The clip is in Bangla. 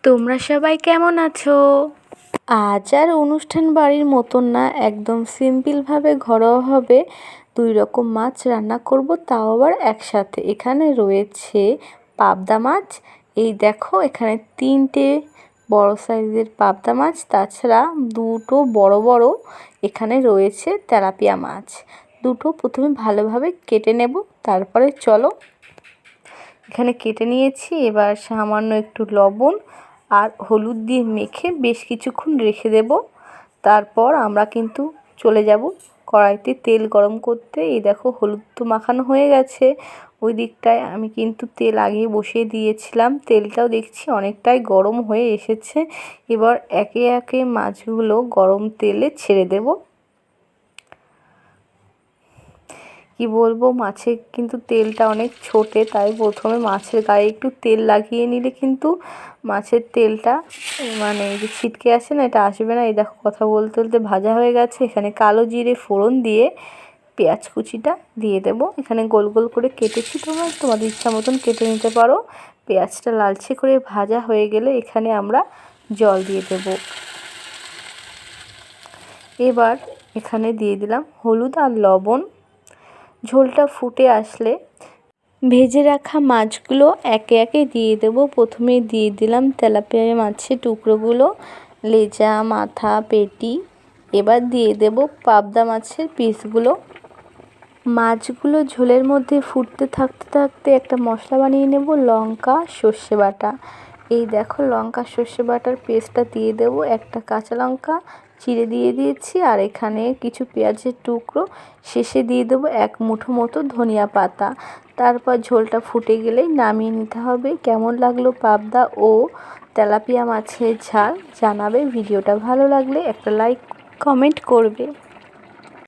তোমরা সবাই কেমন আছো? আজ আর অনুষ্ঠান বাড়ির মতন না, একদম সিম্পলভাবে ঘরোয়াভাবে 2 রকম মাছ রান্না করব, তাও আবার একসাথে। এখানে রয়েছে পাবদা মাছ, এই দেখো এখানে 3টে বড় সাইজের পাবদা মাছ, তাছাড়া 2টো বড় বড় এখানে রয়েছে তেলাপিয়া মাছ। দুটো প্রথমে ভালোভাবে কেটে নেব, তারপরে চলো। এখানে কেটে নিয়েছি, এবার সামান্য একটু লবণ আর হলুদ দিয়ে মেখে বেশ কিছুক্ষণ রেখে দেব। তারপর আমরা কিন্তু চলে যাব কড়াইতে তেল গরম করতে। এই দেখো হলুদ তো মাখানো হয়ে গেছে, ওই দিকটায় আমি কিন্তু তেল আগেই বসিয়ে দিয়েছিলাম। তেলটাও দেখছি অনেকটাই গরম হয়ে এসেছে। এবার একে একে মাছগুলো গরম তেলে ছেড়ে দেব। কি বলবো, মাছে কিন্তু তেলটা অনেক ছোটে, তাই প্রথমে মাছের গায়ে একটু তেল লাগিয়ে নিলে কিন্তু মাছের তেলটা মানে যে ছিটকে আসে না, এটা আসবে না। এই দেখো কথা বলতে বলতে ভাজা হয়ে গেছে। এখানে কালো জিরে ফোড়ন দিয়ে পেঁয়াজ কুচিটা দিয়ে দেবো। এখানে গোল গোল করে কেটেছি, তোমাদের ইচ্ছা মতন কেটে নিতে পারো। পেঁয়াজটা লালচে করে ভাজা হয়ে গেলে এখানে আমরা জল দিয়ে দেব। এবার এখানে দিয়ে দিলাম হলুদ আর লবণ। ঝোলটা ফুটে আসলে ভেজে রাখা মাছগুলো একে একে দিয়ে দেব। প্রথমে দিয়ে দিলাম তেলাপিয়া মাছের টুকরোগুলো, লেজা, মাথা, পেটি। এবার দিয়ে দেব পাবদা মাছের পিসগুলো। মাছগুলো ঝোলের মধ্যে ফুটতে থাকতে থাকতে একটা মশলা বানিয়ে নেব, লঙ্কা সর্ষে বাটা। এই দেখো লঙ্কা সর্ষে বাটার পেস্টটা দিয়ে দেব। একটা কাঁচা লঙ্কা চিড়ে দিয়ে দিয়েছি, আর এখানে কিছু পেঁয়াজের টুকরো, শেষে দিয়ে দেবো 1 মুঠো মতো ধনিয়া পাতা। তারপর ঝোলটা ফুটে গেলেই নামিয়ে নিতে হবে। কেমন লাগলো পাবদা ও তেলাপিয়া মাছের ঝাল জানাবে। ভিডিওটা ভালো লাগলে একটা লাইক কমেন্ট করবে।